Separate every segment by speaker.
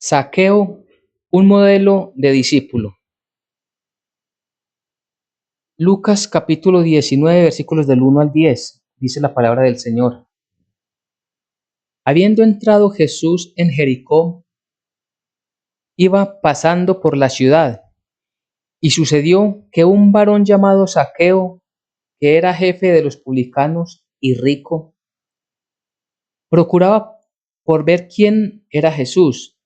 Speaker 1: Zaqueo, un modelo de discípulo. Lucas capítulo 19, versículos del 1 al 10, dice la palabra del Señor. Habiendo entrado Jesús en Jericó, iba pasando por la ciudad, y sucedió que un varón llamado Zaqueo, que era jefe de los publicanos y rico, procuraba por ver quién era Jesús,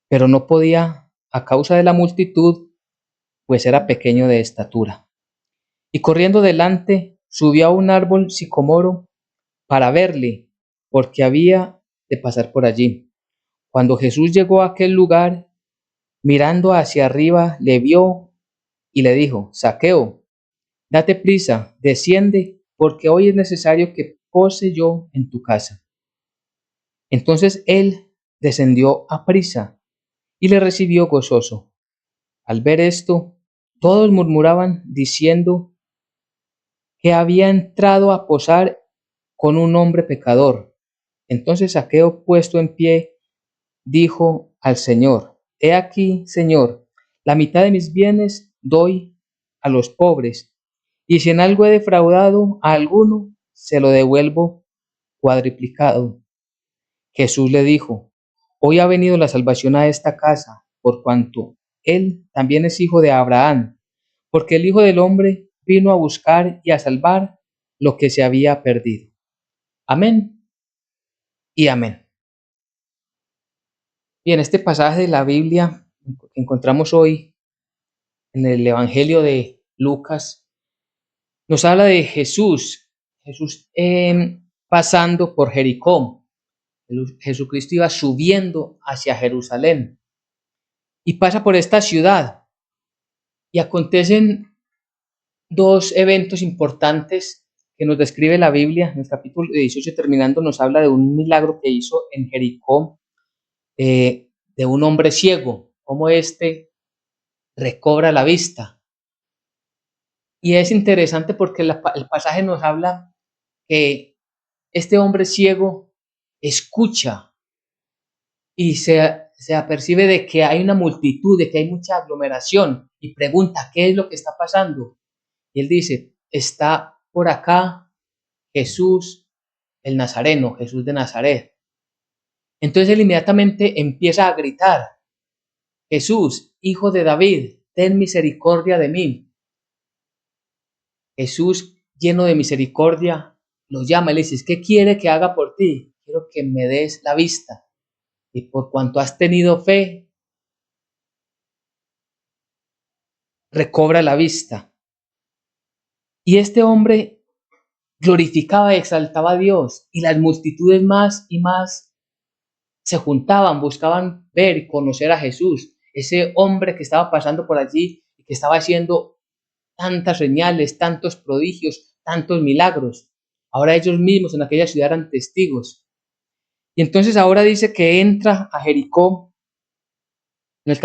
Speaker 1: pero no podía a causa de la multitud, pues era pequeño de estatura. Y corriendo delante, subió a un árbol sicomoro para verle, porque había de pasar por allí. Cuando Jesús llegó a aquel lugar, mirando hacia arriba, le vio y le dijo: Zaqueo, date prisa, desciende, porque hoy es necesario que pose yo en tu casa. Entonces él descendió a prisa y le recibió gozoso. Al ver esto, todos murmuraban diciendo que había entrado a posar con un hombre pecador. Entonces Zaqueo, puesto en pie, dijo al Señor: He aquí, Señor, la mitad de mis bienes doy a los pobres, y si en algo he defraudado a alguno, se lo devuelvo cuadriplicado. Jesús le dijo: Hoy ha venido la salvación a esta casa, por cuanto él también es hijo de Abraham, porque el Hijo del Hombre vino a buscar y a salvar lo que se había perdido. Amén y amén. Bien, este pasaje de la Biblia que encontramos hoy en el Evangelio de Lucas nos habla de Jesús pasando por Jericó. Jesucristo iba subiendo hacia Jerusalén y pasa por esta ciudad y acontecen dos eventos importantes que nos describe la Biblia. En el capítulo 18 terminando nos habla de un milagro que hizo en Jericó, de un hombre ciego, como recobra la vista. Y es interesante porque el pasaje nos habla que este hombre ciego escucha y se apercibe de que hay una multitud, de que hay mucha aglomeración y pregunta qué es lo que está pasando. Y él dice: está por acá Jesús el Nazareno, Jesús de Nazaret. Entonces él inmediatamente empieza a gritar: Jesús, hijo de David, ten misericordia de mí. Jesús, lleno de misericordia, lo llama y le dice: ¿qué quiere que haga por ti? Quiero que me des la vista. Y por cuanto has tenido fe, recobra la vista. Y este hombre glorificaba y exaltaba a Dios, y las multitudes más y más se juntaban, buscaban ver y conocer a Jesús, ese hombre que estaba pasando por allí y que estaba haciendo tantas señales, tantos prodigios, tantos milagros. Ahora ellos mismos en aquella ciudad eran testigos. Y entonces ahora dice que entra a Jericó. En el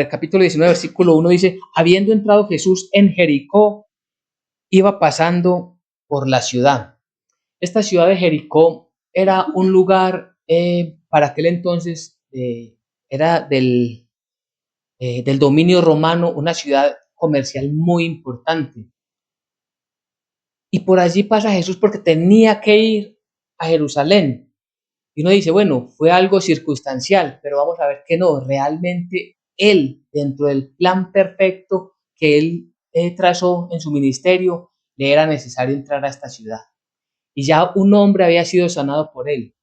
Speaker 1: capítulo 19, versículo 1 dice: habiendo entrado Jesús en Jericó, iba pasando por la ciudad. Esta ciudad de Jericó era un lugar, para aquel entonces, era del dominio romano, una ciudad comercial muy importante. Y por allí pasa Jesús porque tenía que ir a Jerusalén. Y uno dice: bueno, fue algo circunstancial, pero vamos a ver que no, realmente él, dentro del plan perfecto que él trazó en su ministerio, le era necesario entrar a esta ciudad. Y ya un hombre había sido sanado por él,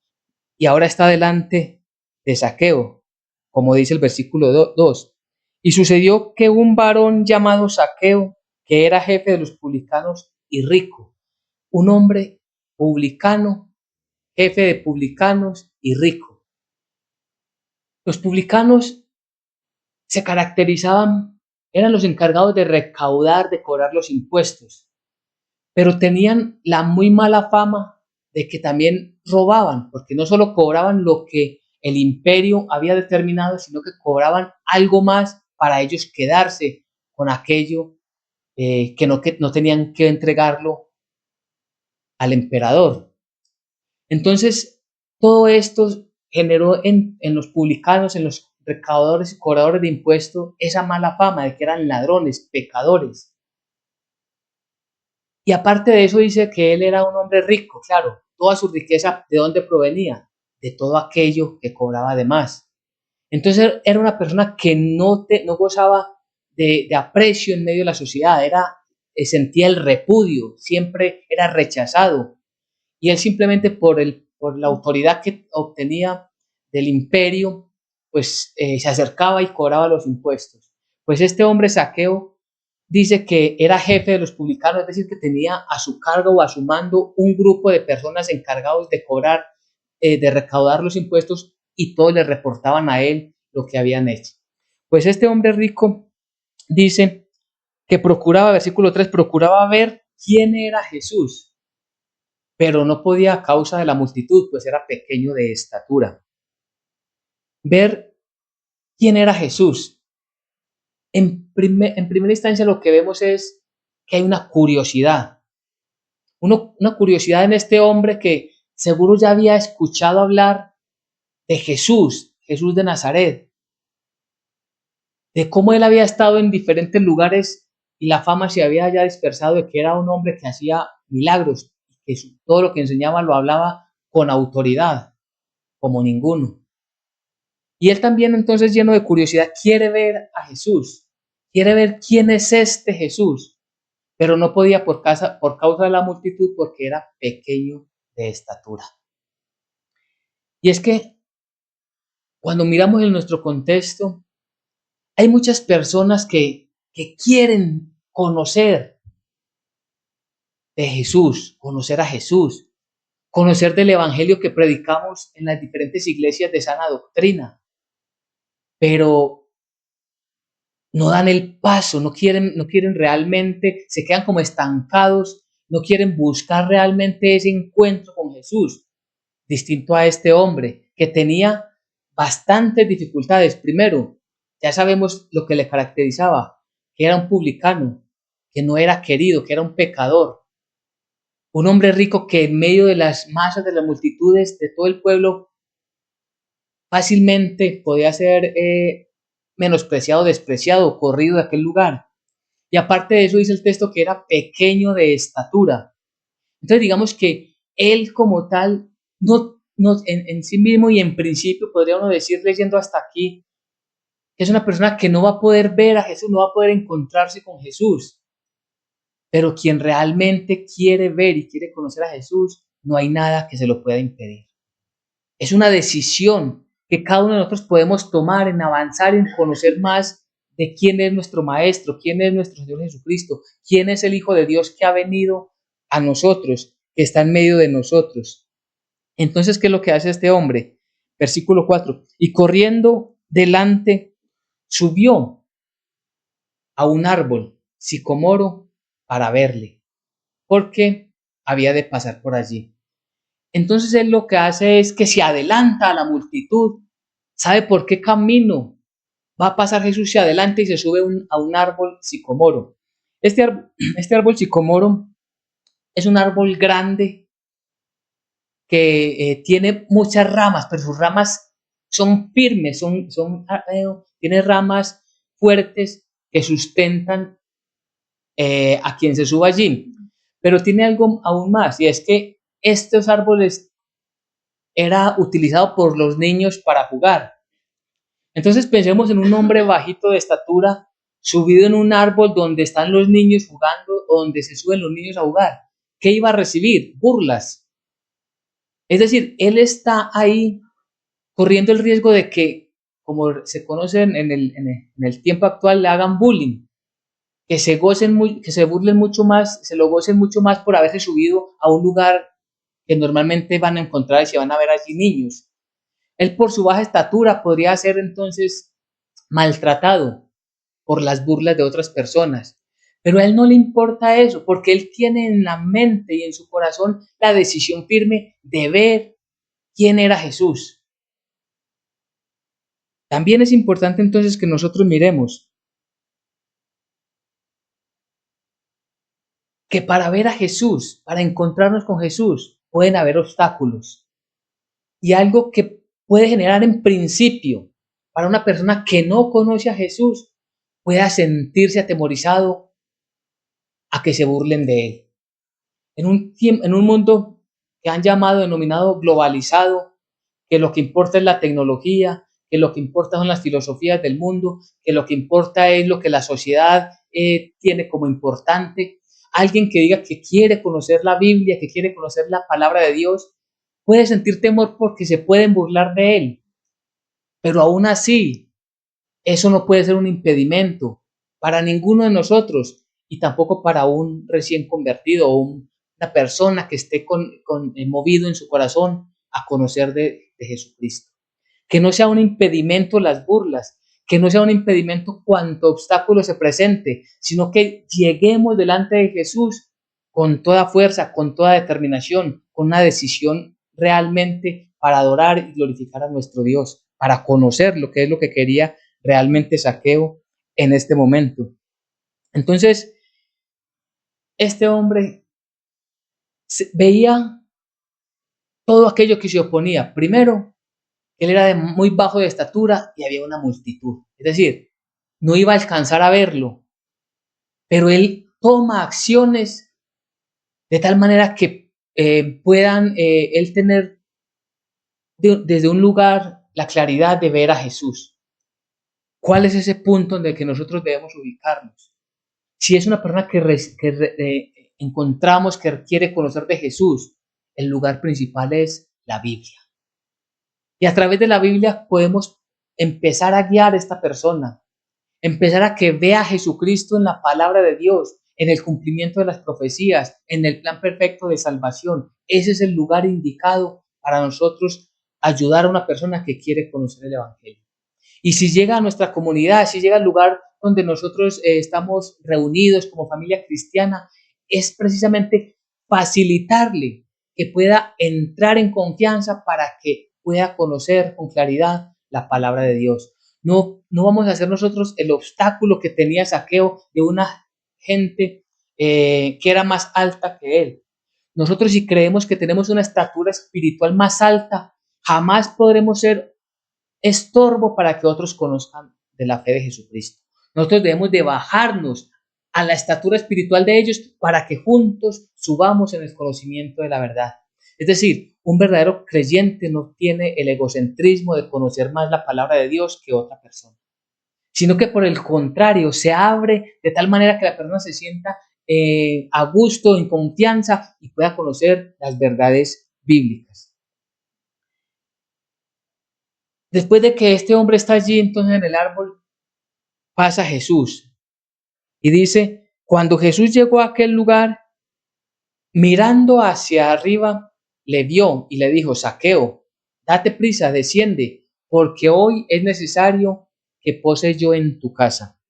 Speaker 1: y ahora está delante de Zaqueo, como dice el versículo 2. Y sucedió que un varón llamado Zaqueo, que era jefe de los publicanos y rico, un hombre publicano, jefe de publicanos y rico. Los publicanos se caracterizaban, eran los encargados de recaudar, de cobrar los impuestos, pero tenían la muy mala fama de que también robaban, porque no solo cobraban lo que el imperio había determinado, sino que cobraban algo más para ellos quedarse con aquello, que no tenían que entregarlo al emperador. Entonces, todo esto generó en los publicanos, en los recaudadores y cobradores de impuestos, esa mala fama de que eran ladrones, pecadores. Y aparte de eso dice que él era un hombre rico, claro, toda su riqueza, ¿de dónde provenía? De todo aquello que cobraba de más. Entonces era una persona que no gozaba de aprecio en medio de la sociedad, sentía el repudio, siempre era rechazado. Y él simplemente por la autoridad que obtenía del imperio, pues se acercaba y cobraba los impuestos. Pues este hombre Saqueo dice que era jefe de los publicanos, es decir, que tenía a su cargo o a su mando un grupo de personas encargados de cobrar, de recaudar los impuestos, y todos le reportaban a él lo que habían hecho. Pues este hombre rico dice que procuraba, versículo 3, procuraba ver quién era Jesús, pero no podía a causa de la multitud, pues era pequeño de estatura. Ver quién era Jesús. En primera instancia lo que vemos es que hay una curiosidad. Una curiosidad en este hombre que seguro ya había escuchado hablar de Jesús, Jesús de Nazaret, de cómo él había estado en diferentes lugares y la fama se había ya dispersado de que era un hombre que hacía milagros, que todo lo que enseñaba lo hablaba con autoridad, como ninguno. Y él también, entonces, lleno de curiosidad, quiere ver a Jesús, quiere ver quién es este Jesús, pero no podía por causa de la multitud, porque era pequeño de estatura. Y es que cuando miramos en nuestro contexto, hay muchas personas que quieren conocer de Jesús, conocer a Jesús, conocer del evangelio que predicamos en las diferentes iglesias de sana doctrina, pero no dan el paso, no quieren realmente, se quedan como estancados, no quieren buscar realmente ese encuentro con Jesús, distinto a este hombre que tenía bastantes dificultades. Primero, ya sabemos lo que le caracterizaba, que era un publicano, que no era querido, que era un pecador, un hombre rico que en medio de las masas, de las multitudes, de todo el pueblo, fácilmente podía ser menospreciado, despreciado, corrido de aquel lugar. Y aparte de eso dice el texto que era pequeño de estatura. Entonces digamos que él como tal, en sí mismo y en principio podríamos decir, leyendo hasta aquí, que es una persona que no va a poder ver a Jesús, no va a poder encontrarse con Jesús. Pero quien realmente quiere ver y quiere conocer a Jesús, no hay nada que se lo pueda impedir. Es una decisión que cada uno de nosotros podemos tomar en avanzar, en conocer más de quién es nuestro Maestro, quién es nuestro Señor Jesucristo, quién es el Hijo de Dios que ha venido a nosotros, que está en medio de nosotros. Entonces, ¿qué es lo que hace este hombre? Versículo 4. Y corriendo delante, subió a un árbol sicomoro para verle, porque había de pasar por allí. Entonces él lo que hace es que se adelanta a la multitud. ¿Sabe por qué camino va a pasar Jesús? Se adelanta y se sube a un árbol sicomoro. Este árbol sicomoro es un árbol grande que tiene muchas ramas, pero sus ramas son firmes, tiene ramas fuertes que sustentan a quien se suba allí. Pero tiene algo aún más, y es que estos árboles era utilizado por los niños para jugar. Entonces pensemos en un hombre bajito de estatura, subido en un árbol donde están los niños jugando, o donde se suben los niños a jugar. ¿Qué iba a recibir? Burlas. Es decir, él está ahí corriendo el riesgo de que, como se conoce en el tiempo actual, le hagan bullying, que se burlen mucho más, se lo gocen mucho más por haberse subido a un lugar que normalmente van a encontrar y se van a ver allí niños. Él por su baja estatura podría ser entonces maltratado por las burlas de otras personas. Pero a él no le importa eso, porque él tiene en la mente y en su corazón la decisión firme de ver quién era Jesús. También es importante entonces que nosotros miremos que para ver a Jesús, para encontrarnos con Jesús, pueden haber obstáculos. Y algo que puede generar en principio para una persona que no conoce a Jesús, pueda sentirse atemorizado a que se burlen de él. En un mundo que han llamado, denominado globalizado, que lo que importa es la tecnología, que lo que importa son las filosofías del mundo, que lo que importa es lo que la sociedad tiene como importante. Alguien que diga que quiere conocer la Biblia, que quiere conocer la palabra de Dios, puede sentir temor porque se pueden burlar de él. Pero aún así, eso no puede ser un impedimento para ninguno de nosotros y tampoco para un recién convertido o una persona que esté movido en su corazón a conocer de Jesucristo. Que no sea un impedimento las burlas, que no sea un impedimento cuanto obstáculo se presente, sino que lleguemos delante de Jesús con toda fuerza, con toda determinación, con una decisión realmente para adorar y glorificar a nuestro Dios, para conocer lo que es lo que quería realmente Zaqueo en este momento. Entonces, este hombre veía todo aquello que se oponía. Primero, él era muy bajo de estatura y había una multitud. Es decir, no iba a alcanzar a verlo, pero él toma acciones de tal manera que puedan él tener desde un lugar la claridad de ver a Jesús. ¿Cuál es ese punto en el que nosotros debemos ubicarnos? Si es una persona que encontramos que quiere conocer de Jesús, el lugar principal es la Biblia. Y a través de la Biblia podemos empezar a guiar a esta persona, empezar a que vea a Jesucristo en la palabra de Dios, en el cumplimiento de las profecías, en el plan perfecto de salvación. Ese es el lugar indicado para nosotros ayudar a una persona que quiere conocer el Evangelio. Y si llega a nuestra comunidad, si llega al lugar donde nosotros estamos reunidos como familia cristiana, es precisamente facilitarle que pueda entrar en confianza para que pueda conocer con claridad la palabra de Dios. No vamos a ser nosotros el obstáculo que tenía Zaqueo de una gente que era más alta que él. Nosotros, si creemos que tenemos una estatura espiritual más alta, jamás podremos ser estorbo para que otros conozcan de la fe de Jesucristo. Nosotros debemos de bajarnos a la estatura espiritual de ellos para que juntos subamos en el conocimiento de la verdad. Es decir, un verdadero creyente no tiene el egocentrismo de conocer más la palabra de Dios que otra persona, sino que por el contrario se abre de tal manera que la persona se sienta a gusto, en confianza y pueda conocer las verdades bíblicas. Después de que este hombre está allí entonces en el árbol, pasa Jesús y dice, cuando Jesús llegó a aquel lugar, mirando hacia arriba, le vio y le dijo, Zaqueo, date prisa, desciende, porque hoy es necesario que pose yo en tu casa.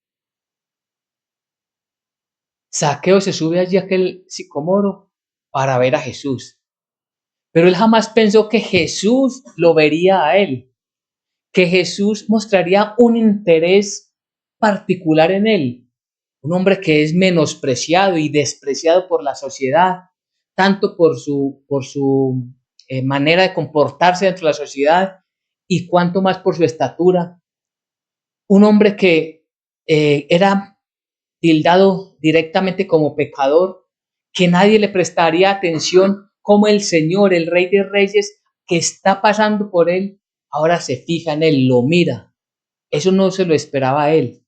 Speaker 1: Zaqueo se sube allí a aquel sicomoro para ver a Jesús, pero él jamás pensó que Jesús lo vería a él, que Jesús mostraría un interés particular en él, un hombre que es menospreciado y despreciado por la sociedad, tanto por su manera de comportarse dentro de la sociedad y cuanto más por su estatura. Un hombre que era tildado directamente como pecador, que nadie le prestaría atención, como el Señor, el Rey de Reyes, que está pasando por él, ahora se fija en él, lo mira. Eso no se lo esperaba a él.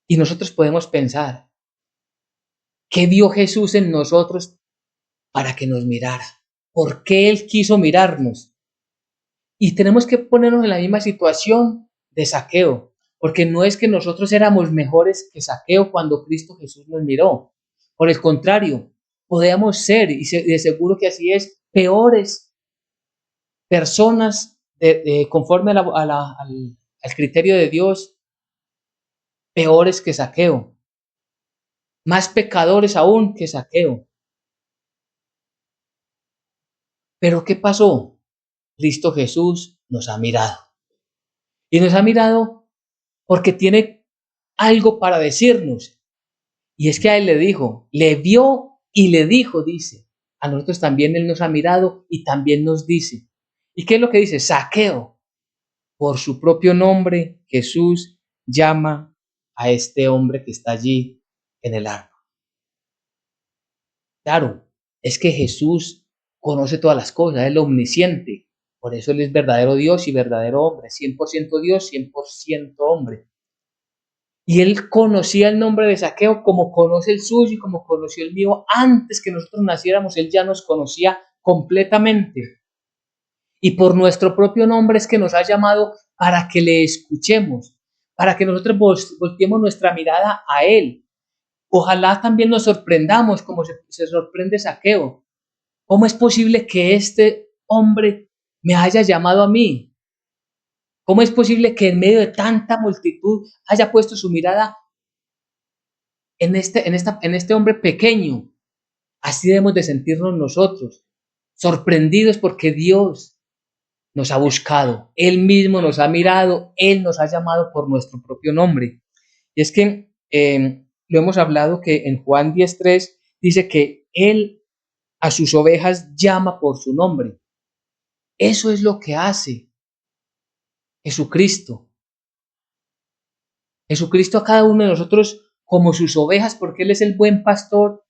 Speaker 1: Y nosotros podemos pensar, ¿qué vio Jesús en nosotros para que nos mirara? ¿Por qué Él quiso mirarnos? Y tenemos que ponernos en la misma situación de Zaqueo, porque no es que nosotros éramos mejores que Zaqueo cuando Cristo Jesús nos miró. Por el contrario, podíamos ser, y de seguro que así es, peores personas conforme al criterio de Dios, peores que Zaqueo, más pecadores aún que Zaqueo. Pero ¿qué pasó? Cristo Jesús nos ha mirado. Y nos ha mirado porque tiene algo para decirnos. Y es que a él le dijo, le vio y le dijo, dice. A nosotros también él nos ha mirado y también nos dice. ¿Y qué es lo que dice? Zaqueo. Por su propio nombre, Jesús llama a este hombre que está allí en el árbol. Claro, es que Jesús conoce todas las cosas, es el omnisciente. Por eso Él es verdadero Dios y verdadero hombre, 100% Dios, 100% hombre. Y Él conocía el nombre de Zaqueo como conoce el suyo y como conoció el mío antes que nosotros naciéramos. Él ya nos conocía completamente. Y por nuestro propio nombre es que nos ha llamado para que le escuchemos, para que nosotros volteemos nuestra mirada a Él. Ojalá también nos sorprendamos como se sorprende Zaqueo. ¿Cómo es posible que este hombre me haya llamado a mí? ¿Cómo es posible que en medio de tanta multitud haya puesto su mirada en este hombre pequeño? Así debemos de sentirnos nosotros, sorprendidos porque Dios nos ha buscado, Él mismo nos ha mirado, Él nos ha llamado por nuestro propio nombre. Y es que lo hemos hablado que en Juan 10:3 dice que Él a sus ovejas llama por su nombre. Eso es lo que hace Jesucristo. Jesucristo a cada uno de nosotros como sus ovejas, porque Él es el buen pastor,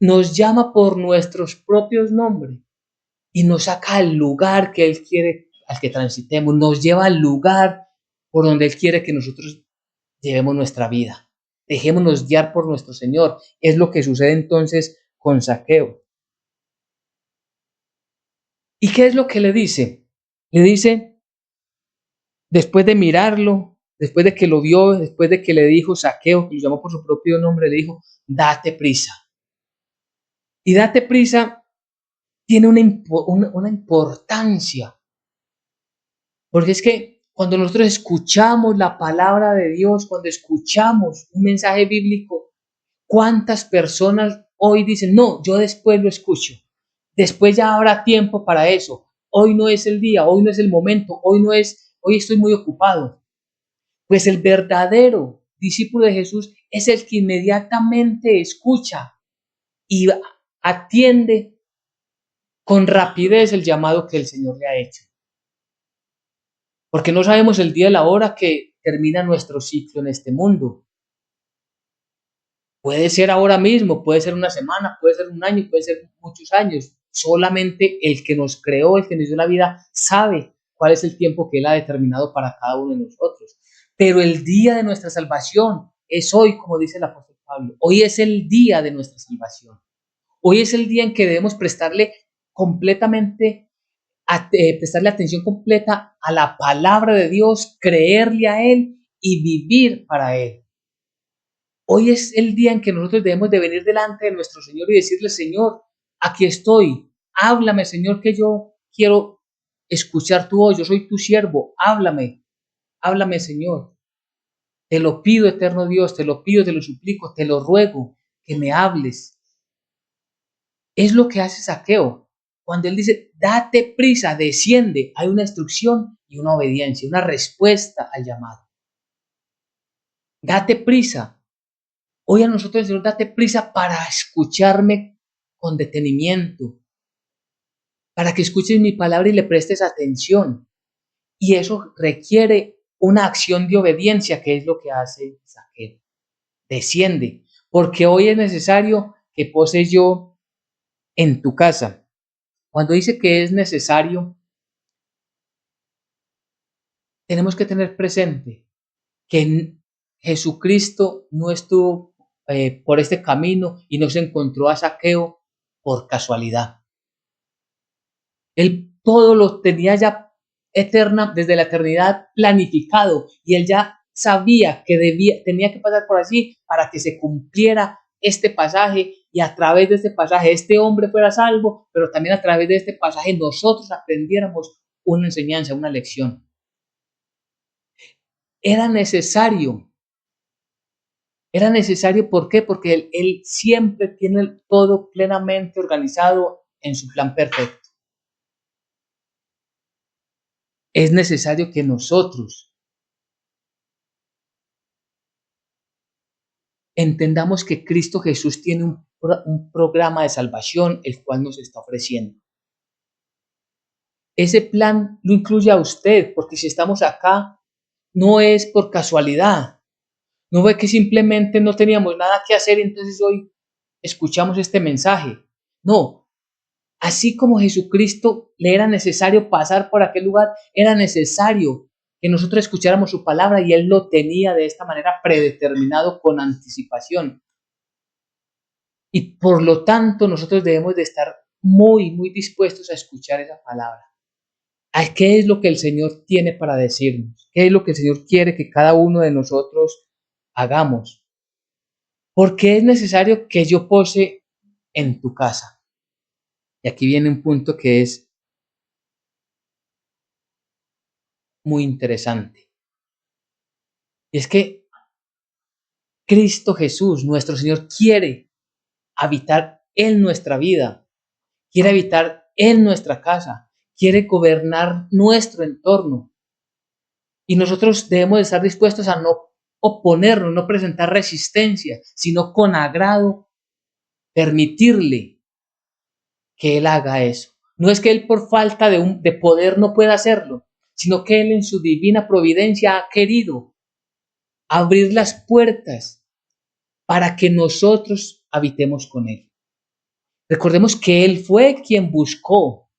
Speaker 1: nos llama por nuestros propios nombres y nos saca al lugar que Él quiere al que transitemos, nos lleva al lugar por donde Él quiere que nosotros llevemos nuestra vida. Dejémonos guiar por nuestro Señor. Es lo que sucede entonces con Zaqueo. ¿Y qué es lo que le dice? Le dice, después de mirarlo, después de que lo vio, después de que le dijo Zaqueo, que lo llamó por su propio nombre, le dijo, date prisa. Y date prisa tiene una importancia, porque es que cuando nosotros escuchamos la palabra de Dios, cuando escuchamos un mensaje bíblico, ¿cuántas personas hoy dicen, no, yo después lo escucho, después ya habrá tiempo para eso, hoy no es el día, hoy no es el momento, hoy estoy muy ocupado? Pues el verdadero discípulo de Jesús es el que inmediatamente escucha y atiende con rapidez el llamado que el Señor le ha hecho. Porque no sabemos el día y la hora que termina nuestro ciclo en este mundo. Puede ser ahora mismo, puede ser una semana, puede ser un año, puede ser muchos años. Solamente el que nos creó, el que nos dio la vida, sabe cuál es el tiempo que Él ha determinado para cada uno de nosotros. Pero el día de nuestra salvación es hoy, como dice el apóstol Pablo. Hoy es el día de nuestra salvación. Hoy es el día en que debemos completamente, prestarle atención completa a la palabra de Dios, creerle a Él y vivir para Él. Hoy es el día en que nosotros debemos de venir delante de nuestro Señor y decirle, Señor, aquí estoy, háblame, Señor, que yo quiero escuchar tu voz, yo soy tu siervo, háblame, Señor. Te lo pido, eterno Dios, te lo pido, te lo suplico, te lo ruego, que me hables. Es lo que hace Zaqueo. Cuando él dice, date prisa, desciende, hay una instrucción y una obediencia, una respuesta al llamado. Date prisa. Hoy a nosotros, Señor, date prisa para escucharme con detenimiento, para que escuches mi palabra y le prestes atención. Y eso requiere una acción de obediencia, que es lo que hace Zaqueo. Desciende, porque hoy es necesario que poses yo en tu casa. Cuando dice que es necesario, tenemos que tener presente que Jesucristo no estuvo por este camino y no se encontró a Zaqueo por casualidad. Él todo lo tenía ya desde la eternidad planificado y él ya sabía que tenía que pasar por allí para que se cumpliera este pasaje y a través de este pasaje este hombre fuera salvo, pero también a través de este pasaje nosotros aprendiéramos una enseñanza, una lección. Era necesario. Era necesario, ¿por qué? Porque él siempre tiene todo plenamente organizado en su plan perfecto. Es necesario que nosotros entendamos que Cristo Jesús tiene un programa de salvación el cual nos está ofreciendo. ese plan lo incluye a usted, porque si estamos acá, no es por casualidad, no fue que simplemente no teníamos nada que hacer y entonces hoy escuchamos este mensaje. No, así como Jesucristo le era necesario pasar por aquel lugar, era necesario que nosotros escucháramos su palabra y Él lo tenía de esta manera predeterminado con anticipación. Y por lo tanto nosotros debemos de estar muy dispuestos a escuchar esa palabra. ¿A qué es lo que el Señor tiene para decirnos? ¿Qué es lo que el Señor quiere que cada uno de nosotros hagamos? ¿Por qué es necesario que yo pose en tu casa? Y aquí viene un punto que es muy interesante. Y es que Cristo Jesús, nuestro Señor, quiere habitar en nuestra vida, quiere habitar en nuestra casa, quiere gobernar nuestro entorno. Y nosotros debemos estar dispuestos a no oponernos, no presentar resistencia, sino con agrado permitirle que Él haga eso. No es que Él por falta de poder no pueda hacerlo, sino que Él en su divina providencia ha querido abrir las puertas para que nosotros habitemos con Él. Recordemos que Él fue quien buscó,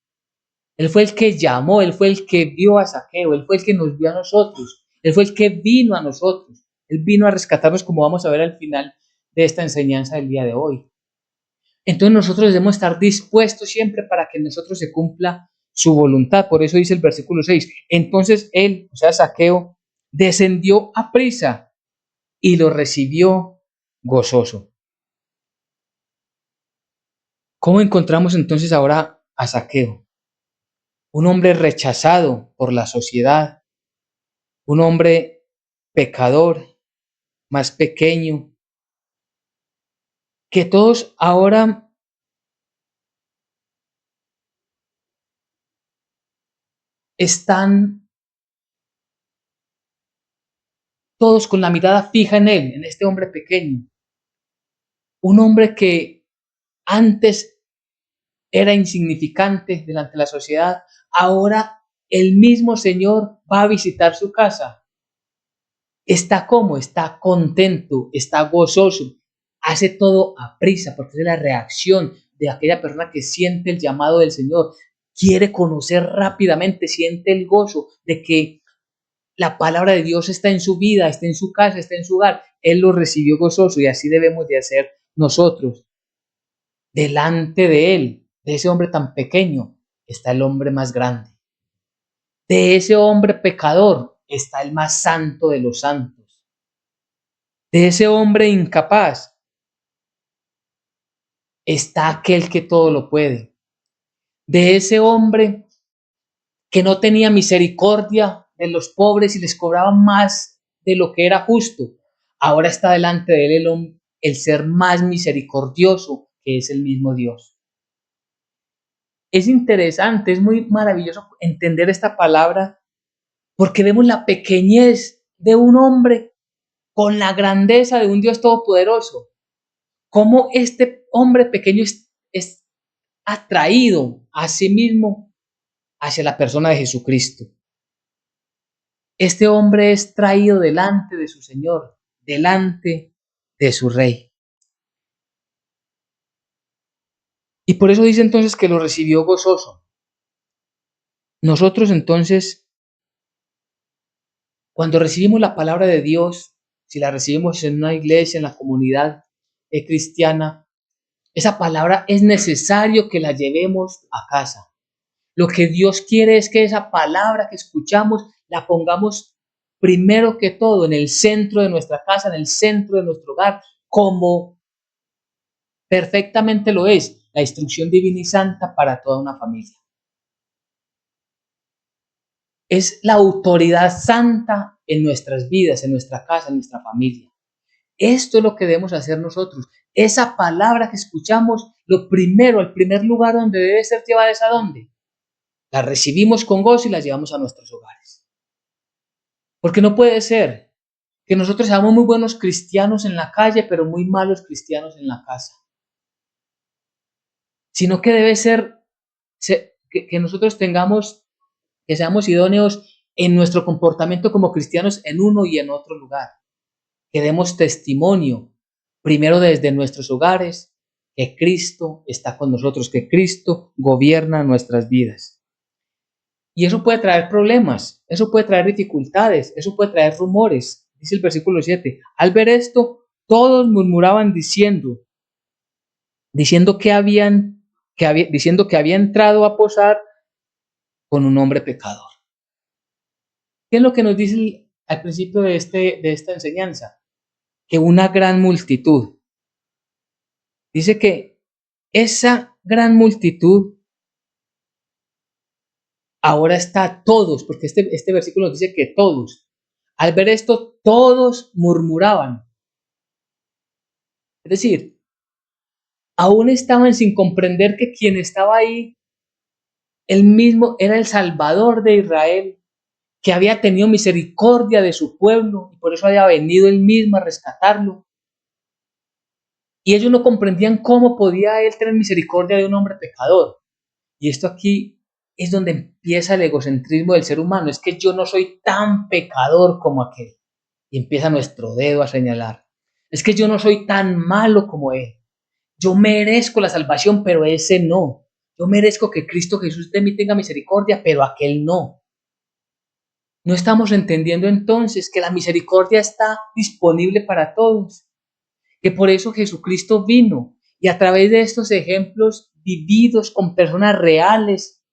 Speaker 1: Él fue el que llamó, Él fue el que vio a Zaqueo, Él fue el que nos vio a nosotros, Él fue el que vino a nosotros, Él vino a rescatarnos, como vamos a ver al final de esta enseñanza del día de hoy. Entonces nosotros debemos estar dispuestos siempre para que en nosotros se cumpla su voluntad. Por eso dice el versículo 6. Entonces él, o sea, Zaqueo, descendió a prisa y lo recibió gozoso. ¿Cómo encontramos entonces ahora a Zaqueo? Un hombre rechazado por la sociedad, un hombre pecador, más pequeño, que todos ahora están todos con la mirada fija en él, en este hombre pequeño. Un hombre que antes era insignificante delante de la sociedad, ahora el mismo Señor va a visitar su casa. Está como, está contento, está gozoso, hace todo a prisa, porque es la reacción de aquella persona que siente el llamado del Señor, quiere conocer rápidamente, siente el gozo de que la palabra de Dios está en su vida, está en su casa, está en su hogar. Él lo recibió gozoso y así debemos de hacer nosotros. Delante de él, de ese hombre tan pequeño, está el hombre más grande. De ese hombre pecador está el más santo de los santos. De ese hombre incapaz está aquel que todo lo puede. De ese hombre que no tenía misericordia de los pobres y les cobraba más de lo que era justo, ahora está delante de él el ser más misericordioso, que es el mismo Dios. Es interesante, es muy maravilloso entender esta palabra porque vemos la pequeñez de un hombre con la grandeza de un Dios todopoderoso. Cómo este hombre pequeño es atraído a sí mismo hacia la persona de Jesucristo. Este hombre es traído delante de su Señor, delante de su Rey. Y por eso dice entonces que lo recibió gozoso. Nosotros entonces, cuando recibimos la palabra de Dios, si la recibimos en una iglesia, en la comunidad cristiana, esa palabra es necesario que la llevemos a casa. Lo que Dios quiere es que esa palabra que escuchamos la pongamos primero que todo en el centro de nuestra casa, en el centro de nuestro hogar, como perfectamente lo es la instrucción divina y santa para toda una familia. Es la autoridad santa en nuestras vidas, en nuestra casa, en nuestra familia. Esto es lo que debemos hacer nosotros. Esa palabra que escuchamos, lo primero, el primer lugar donde debe ser llevada es a dónde. La recibimos con gozo y la llevamos a nuestros hogares. Porque no puede ser que nosotros seamos muy buenos cristianos en la calle, pero muy malos cristianos en la casa. Sino que debe ser que nosotros tengamos que seamos idóneos en nuestro comportamiento como cristianos en uno y en otro lugar, que demos testimonio, primero desde nuestros hogares, que Cristo está con nosotros, que Cristo gobierna nuestras vidas. Y eso puede traer problemas, eso puede traer dificultades, eso puede traer rumores. Dice el versículo 7. Al ver esto, todos murmuraban diciendo diciendo que había entrado a posar con un hombre pecador. ¿Qué es lo que nos dice al principio de esta enseñanza? Que una gran multitud. Dice que esa gran multitud ahora está todos, porque este versículo nos dice que todos. Al ver esto, todos murmuraban. Es decir, aún estaban sin comprender que quien estaba ahí, él mismo era el Salvador de Israel, que había tenido misericordia de su pueblo y por eso había venido él mismo a rescatarlo. Y ellos no comprendían cómo podía él tener misericordia de un hombre pecador. Y esto aquí es donde empieza el egocentrismo del ser humano. Es que yo no soy tan pecador como aquel. Y empieza nuestro dedo a señalar. Es que yo no soy tan malo como él. Yo merezco la salvación, pero ese no. Yo merezco que Cristo Jesús de mí tenga misericordia, pero aquel no. No estamos entendiendo entonces que la misericordia está disponible para todos, que por eso Jesucristo vino y a través de estos ejemplos vividos con personas reales,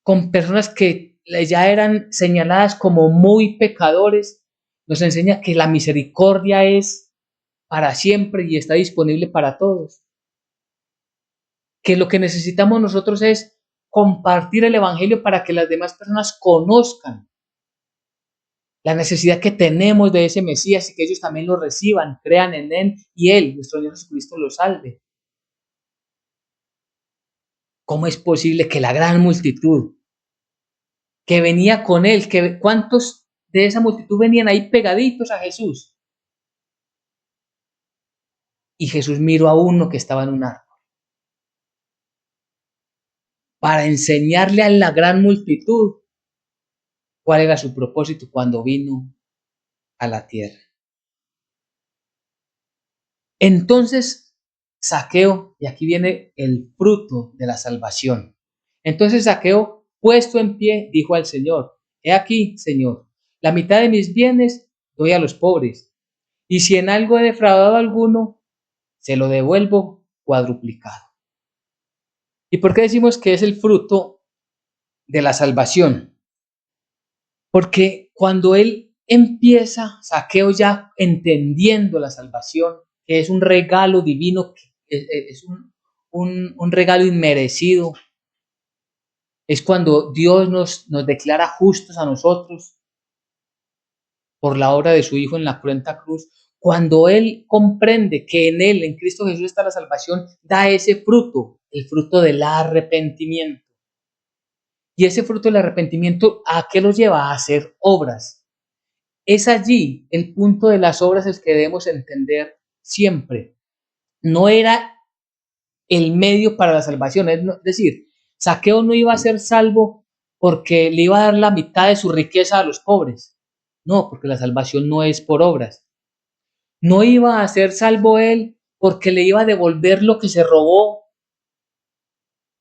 Speaker 1: con personas que ya eran señaladas como muy pecadores, nos enseña que la misericordia es para siempre y está disponible para todos. Que lo que necesitamos nosotros es compartir el Evangelio para que las demás personas conozcan la necesidad que tenemos de ese Mesías y que ellos también lo reciban, crean en él y él, nuestro Dios Jesucristo, lo salve. ¿Cómo es posible que la gran multitud que venía con él, que cuántos de esa multitud venían ahí pegaditos a Jesús? Y Jesús miró a uno que estaba en un árbol para enseñarle a la gran multitud cuál era su propósito cuando vino a la tierra. Entonces, Zaqueo, y aquí viene el fruto de la salvación. Entonces Zaqueo, puesto en pie, dijo al Señor: He aquí, Señor, la mitad de mis bienes doy a los pobres, y si en algo he defraudado a alguno, se lo devuelvo cuadruplicado. ¿Y por qué decimos que es el fruto de la salvación? Porque cuando él empieza, Zaqueo ya entendiendo la salvación, que es un regalo divino, es un regalo inmerecido, es cuando Dios nos declara justos a nosotros por la obra de su Hijo en la cruenta cruz. Cuando él comprende que en él, en Cristo Jesús, está la salvación, da ese fruto, el fruto del arrepentimiento. Y ese fruto del arrepentimiento, ¿a qué los lleva? A hacer obras. Es allí el punto de las obras el que debemos entender siempre. No era el medio para la salvación, es decir, Zaqueo no iba a ser salvo porque le iba a dar la mitad de su riqueza a los pobres. No, porque la salvación no es por obras. No iba a ser salvo él porque le iba a devolver lo que se robó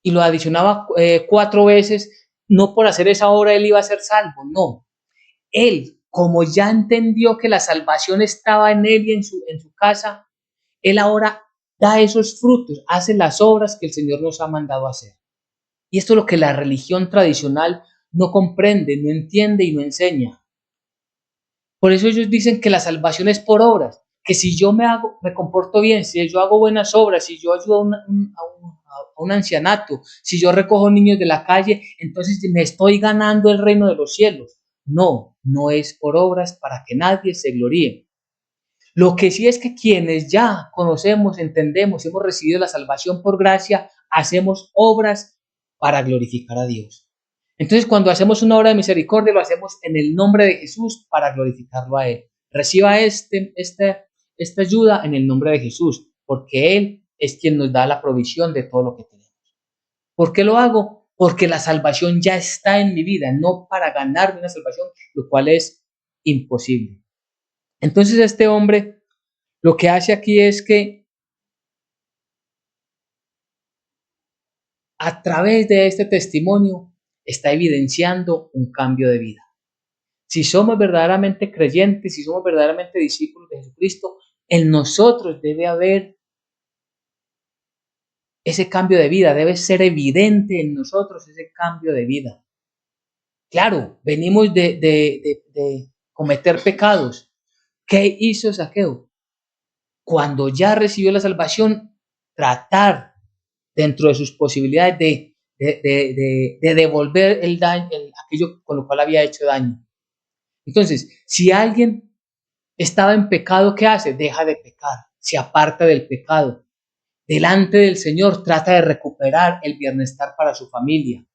Speaker 1: y lo adicionaba 4 veces. No por hacer esa obra él iba a ser salvo, no. Él, como ya entendió que la salvación estaba en él y en su casa, él ahora da esos frutos, hace las obras que el Señor nos ha mandado a hacer. Y esto es lo que la religión tradicional no comprende, no entiende y no enseña. Por eso ellos dicen que la salvación es por obras, que si yo me comporto bien, si yo hago buenas obras, si yo ayudo a un ancianato, si yo recojo niños de la calle, entonces me estoy ganando el reino de los cielos. No, no es por obras para que nadie se gloríe. Lo que sí es que quienes ya conocemos, entendemos, hemos recibido la salvación por gracia, hacemos obras para glorificar a Dios. Entonces, cuando hacemos una obra de misericordia, lo hacemos en el nombre de Jesús para glorificarlo a Él. Reciba esta ayuda en el nombre de Jesús, porque Él es quien nos da la provisión de todo lo que tenemos. ¿Por qué lo hago? porque la salvación ya está en mi vida, no para ganarme una salvación, lo cual es imposible. Entonces este hombre lo que hace aquí es que a través de este testimonio está evidenciando un cambio de vida. Si somos verdaderamente creyentes, si somos verdaderamente discípulos de Jesucristo, en nosotros debe haber ese cambio de vida, debe ser evidente en nosotros ese cambio de vida. Claro, venimos de cometer pecados. ¿Qué hizo Zaqueo? Cuando ya recibió la salvación, tratar dentro de sus posibilidades de devolver el daño, aquello con lo cual había hecho daño. Entonces, si alguien estaba en pecado, ¿qué hace? Deja de pecar, se aparta del pecado. Delante del Señor trata de recuperar el bienestar para su familia.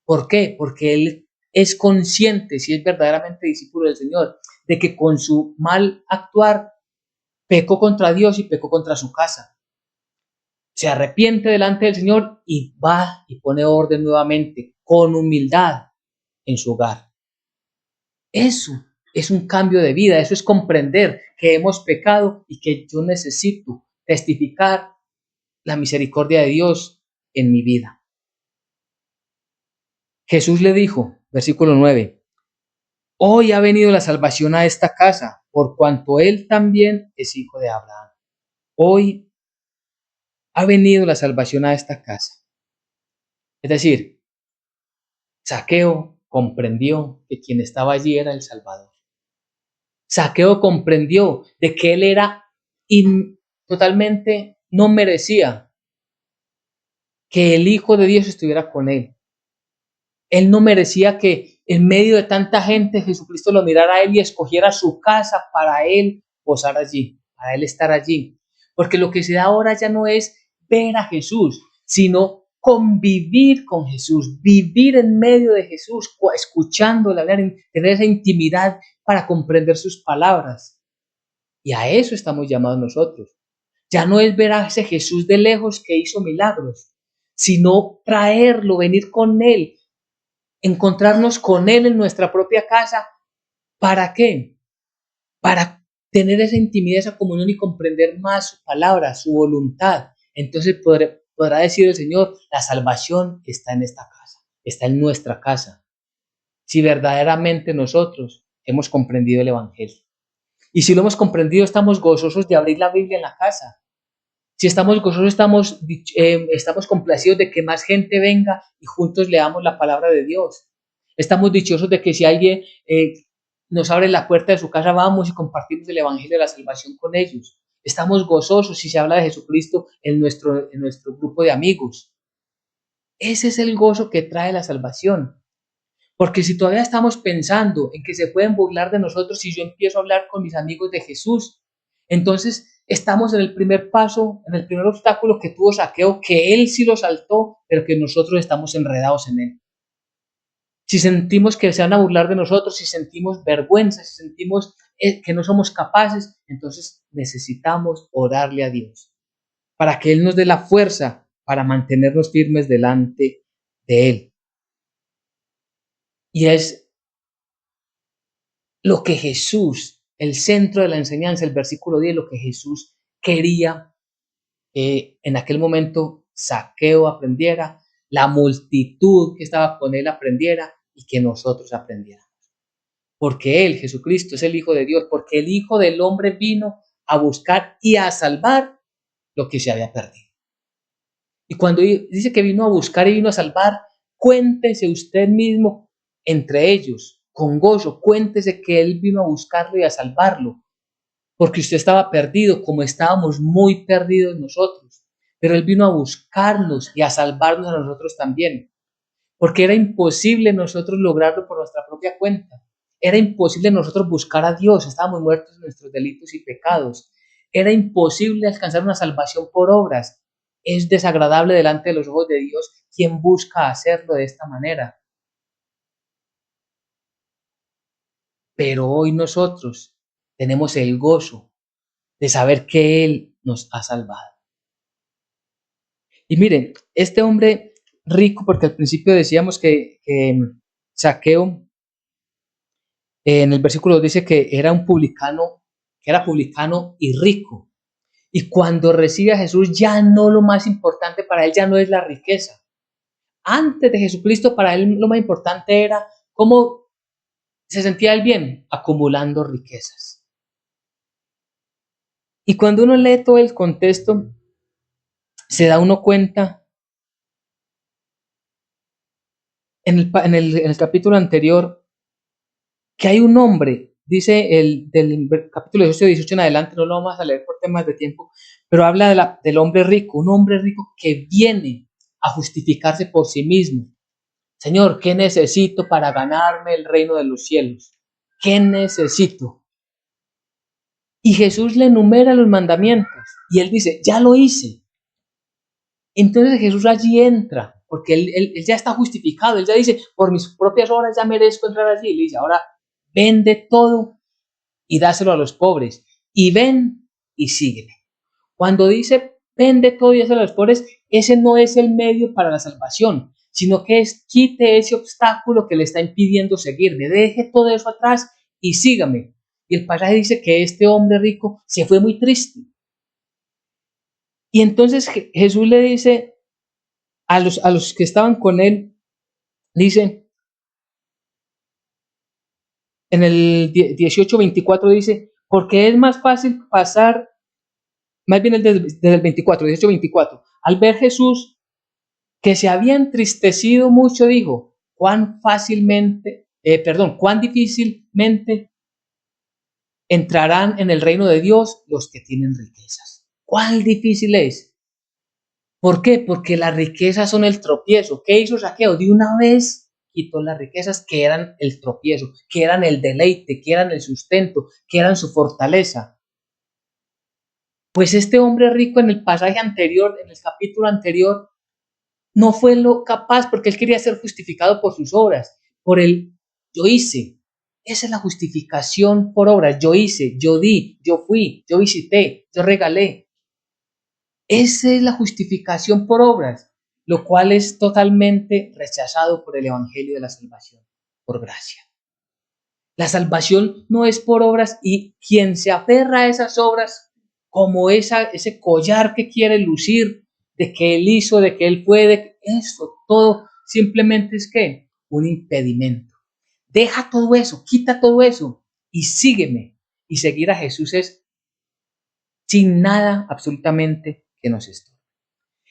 Speaker 1: ¿Por qué? Porque él es consciente, si es verdaderamente discípulo del Señor, de que con su mal actuar pecó contra Dios y pecó contra su casa. Se arrepiente delante del Señor y va y pone orden nuevamente con humildad en su hogar. Eso es un cambio de vida, eso es comprender que hemos pecado y que yo necesito testificar la misericordia de Dios en mi vida. Jesús le dijo, versículo 9, hoy ha venido la salvación a esta casa, por cuanto él también es hijo de Abraham. Hoy ha venido la salvación a esta casa. Es decir, Zaqueo comprendió que quien estaba allí era el Salvador. Zaqueo comprendió de que él era totalmente no merecía que el Hijo de Dios estuviera con él. Él no merecía que en medio de tanta gente Jesucristo lo mirara a él y escogiera su casa para él posar allí, para él estar allí. Porque lo que se da ahora ya no es ver a Jesús, sino convivir con Jesús, vivir en medio de Jesús, escuchándole hablar, tener esa intimidad para comprender sus palabras. Y a eso estamos llamados nosotros. Ya no es ver a ese Jesús de lejos que hizo milagros, sino traerlo, venir con él, encontrarnos con él en nuestra propia casa. ¿Para qué? Para tener esa intimidad, esa comunión y comprender más su palabra, su voluntad. Entonces podrá decir el Señor, la salvación está en esta casa, está en nuestra casa. Si verdaderamente nosotros hemos comprendido el Evangelio. Y si lo hemos comprendido, estamos gozosos de abrir la Biblia en la casa. Si estamos gozosos, estamos complacidos de que más gente venga y juntos leamos la palabra de Dios. Estamos dichosos de que si alguien nos abre la puerta de su casa, vamos y compartimos el Evangelio de la salvación con ellos. Estamos gozosos si se habla de Jesucristo en nuestro grupo de amigos. Ese es el gozo que trae la salvación. Porque si todavía estamos pensando en que se pueden burlar de nosotros si yo empiezo a hablar con mis amigos de Jesús, entonces estamos en el primer paso, en el primer obstáculo que tuvo Zaqueo, que él sí lo saltó, pero que nosotros estamos enredados en él. Si sentimos que se van a burlar de nosotros, si sentimos vergüenza, si sentimos que no somos capaces, entonces necesitamos orarle a Dios para que Él nos dé la fuerza para mantenernos firmes delante de Él. Y es lo que Jesús, el centro de la enseñanza, el versículo 10, lo que Jesús quería en aquel momento Zaqueo aprendiera, la multitud que estaba con él aprendiera y que nosotros aprendiéramos. Porque Él, Jesucristo, es el Hijo de Dios, porque el Hijo del Hombre vino a buscar y a salvar lo que se había perdido. Y cuando dice que vino a buscar y vino a salvar, cuéntese usted mismo entre ellos, con gozo, cuéntese que Él vino a buscarlo y a salvarlo, porque usted estaba perdido, como estábamos muy perdidos nosotros, pero Él vino a buscarnos y a salvarnos a nosotros también, porque era imposible nosotros lograrlo por nuestra propia cuenta. Era imposible nosotros buscar a Dios, estábamos muertos en nuestros delitos y pecados. Era imposible alcanzar una salvación por obras. Es desagradable delante de los ojos de Dios quien busca hacerlo de esta manera. Pero hoy nosotros tenemos el gozo de saber que Él nos ha salvado. Y miren, este hombre rico, porque al principio decíamos que Zaqueo, en el versículo dice que era un publicano, que era publicano y rico. Y cuando recibe a Jesús, ya no lo más importante para él ya no es la riqueza. Antes de Jesucristo, para él lo más importante era cómo se sentía él bien, acumulando riquezas. Y cuando uno lee todo el contexto, se da uno cuenta en el capítulo anterior que hay un hombre, dice del capítulo 18 en adelante, no lo vamos a leer por temas de tiempo, pero habla del hombre rico, un hombre rico que viene a justificarse por sí mismo. Señor, ¿qué necesito para ganarme el reino de los cielos? ¿Qué necesito? Y Jesús le enumera los mandamientos y él dice, ya lo hice. Entonces Jesús allí entra, porque él ya está justificado, él ya dice, por mis propias obras ya merezco entrar allí. Y le dice, ahora vende todo y dáselo a los pobres. Y ven y sígueme. Cuando dice vende todo y dáselo a los pobres, ese no es el medio para la salvación, sino que es quite ese obstáculo que le está impidiendo seguirme. Deje todo eso atrás y sígame. Y el pasaje dice que este hombre rico se fue muy triste. Y entonces Jesús le dice a los que estaban con él, dice, en el 18:24 dice, porque es más fácil pasar, más bien desde el 24, 18:24, al ver Jesús que se había entristecido mucho, dijo, cuán difícilmente entrarán en el reino de Dios los que tienen riquezas. ¿Cuál difícil es? ¿Por qué? Porque las riquezas son el tropiezo. ¿Qué hizo Zaqueo? De una vez quitó las riquezas que eran el tropiezo, que eran el deleite, que eran el sustento, que eran su fortaleza. Pues este hombre rico en el pasaje anterior, en el capítulo anterior, no fue lo capaz porque él quería ser justificado por sus obras, por el yo hice. Esa es la justificación por obras. Yo hice, yo di, yo fui, yo visité, yo regalé. Esa es la justificación por obras, lo cual es totalmente rechazado por el Evangelio de la salvación, por gracia. La salvación no es por obras y quien se aferra a esas obras como ese collar que quiere lucir, de que él hizo, de que él puede, eso todo simplemente es que un impedimento. Deja todo eso, quita todo eso y sígueme. Y seguir a Jesús es sin nada absolutamente que nos estorbe.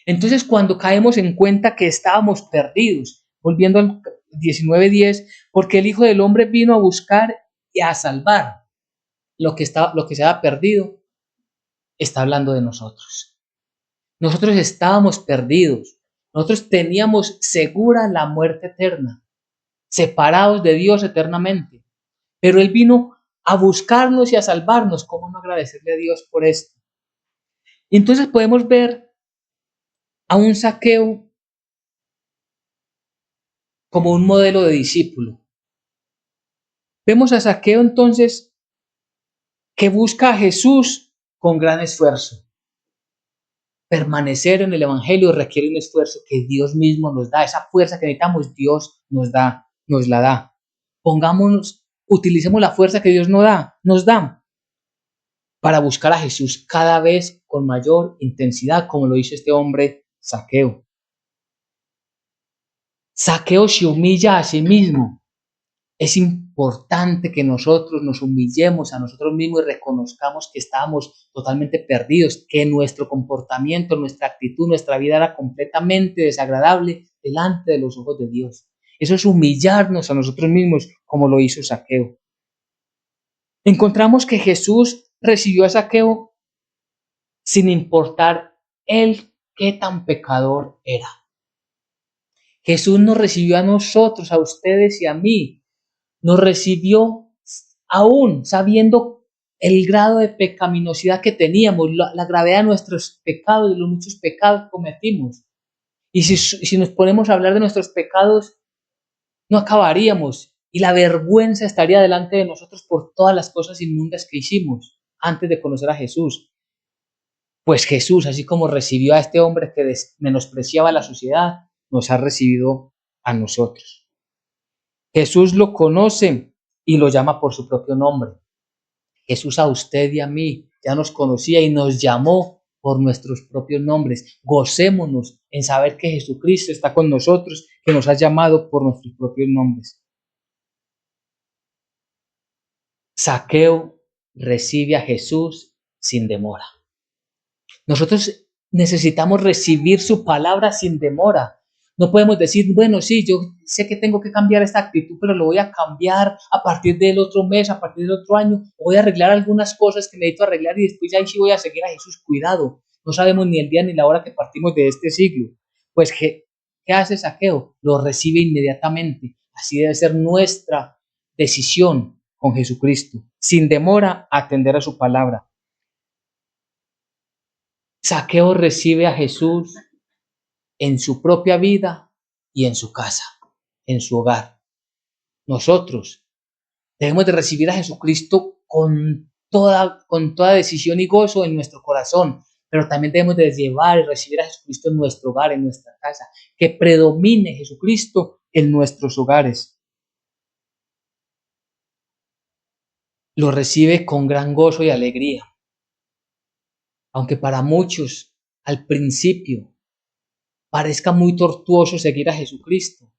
Speaker 1: Entonces, cuando caemos en cuenta que estábamos perdidos, volviendo al 19:10, porque el Hijo del Hombre vino a buscar y a salvar lo que se había perdido, está hablando de nosotros. Nosotros estábamos perdidos. Nosotros teníamos segura la muerte eterna, separados de Dios eternamente. Pero Él vino a buscarnos y a salvarnos. ¿Cómo no agradecerle a Dios por esto? Y entonces podemos ver a un Zaqueo como un modelo de discípulo. Vemos a Zaqueo entonces que busca a Jesús con gran esfuerzo. Permanecer en el Evangelio requiere un esfuerzo que Dios mismo nos da. Esa fuerza que necesitamos, Dios nos la da. Utilicemos la fuerza que Dios nos da para buscar a Jesús cada vez con mayor intensidad, como lo hizo este hombre Zaqueo. Zaqueo se humilla a sí mismo. Es importante que nosotros nos humillemos a nosotros mismos y reconozcamos que estábamos totalmente perdidos, que nuestro comportamiento, nuestra actitud, nuestra vida era completamente desagradable delante de los ojos de Dios. Eso es humillarnos a nosotros mismos, como lo hizo Zaqueo. Encontramos que Jesús recibió a Zaqueo sin importar él qué tan pecador era. Jesús nos recibió a nosotros, a ustedes y a mí. Nos recibió aún sabiendo el grado de pecaminosidad que teníamos, la gravedad de nuestros pecados, de los muchos pecados que cometimos. Y si nos ponemos a hablar de nuestros pecados, no acabaríamos. Y la vergüenza estaría delante de nosotros por todas las cosas inmundas que hicimos antes de conocer a Jesús. Pues Jesús, así como recibió a este hombre que menospreciaba la sociedad, nos ha recibido a nosotros. Jesús lo conoce y lo llama por su propio nombre. Jesús a usted y a mí ya nos conocía y nos llamó por nuestros propios nombres. Gocémonos en saber que Jesucristo está con nosotros, que nos ha llamado por nuestros propios nombres. Zaqueo recibe a Jesús sin demora. Nosotros necesitamos recibir su palabra sin demora. No podemos decir, bueno, sí, yo sé que tengo que cambiar esta actitud, pero lo voy a cambiar a partir del otro mes, a partir del otro año. Voy a arreglar algunas cosas que necesito arreglar y después ya sí voy a seguir a Jesús. Cuidado, no sabemos ni el día ni la hora que partimos de este siglo. Pues, ¿qué hace Zaqueo? Lo recibe inmediatamente. Así debe ser nuestra decisión con Jesucristo. Sin demora, atender a su palabra. Zaqueo recibe a Jesús en su propia vida y en su casa, en su hogar. Nosotros debemos de recibir a Jesucristo con toda decisión y gozo en nuestro corazón, pero también debemos de llevar y recibir a Jesucristo en nuestro hogar, en nuestra casa, que predomine Jesucristo en nuestros hogares. Lo recibe con gran gozo y alegría, aunque para muchos al principio parezca muy tortuoso seguir a Jesucristo.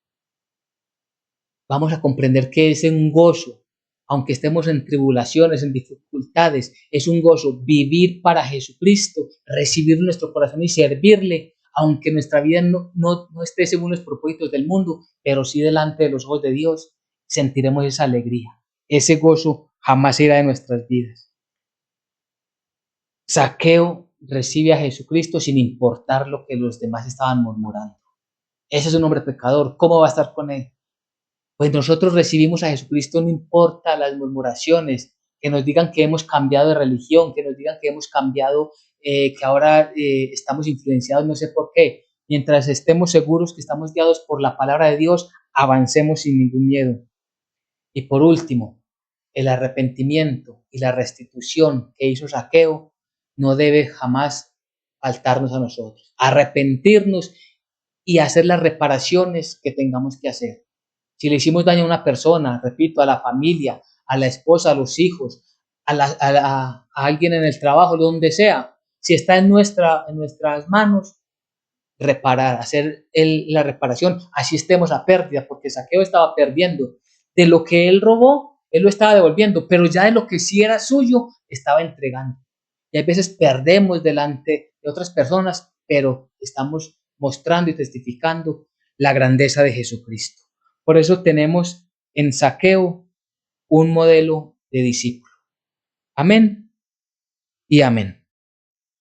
Speaker 1: Vamos a comprender que es un gozo, aunque estemos en tribulaciones, en dificultades, es un gozo vivir para Jesucristo, recibir nuestro corazón y servirle, aunque nuestra vida no esté según los propósitos del mundo, pero sí delante de los ojos de Dios, sentiremos esa alegría. Ese gozo jamás irá de nuestras vidas. Zaqueo recibe a Jesucristo sin importar lo que los demás estaban murmurando. Ese es un hombre pecador, ¿cómo va a estar con él? Pues nosotros recibimos a Jesucristo, no importa las murmuraciones, que nos digan que hemos cambiado de religión, que nos digan que hemos cambiado, que ahora estamos influenciados, no sé por qué. Mientras estemos seguros que estamos guiados por la palabra de Dios, avancemos sin ningún miedo. Y por último, el arrepentimiento y la restitución que hizo Zaqueo no debe jamás faltarnos a nosotros. Arrepentirnos y hacer las reparaciones que tengamos que hacer. Si le hicimos daño a una persona, repito, a la familia, a la esposa, a los hijos, a alguien en el trabajo, donde sea, si está en nuestras manos, reparar, hacer la reparación, así estemos a pérdida, porque Zaqueo estaba perdiendo. De lo que él robó, él lo estaba devolviendo, pero ya de lo que sí era suyo, estaba entregando. Y a veces perdemos delante de otras personas, pero estamos mostrando y testificando la grandeza de Jesucristo. Por eso tenemos en Zaqueo un modelo de discípulo. Amén y amén.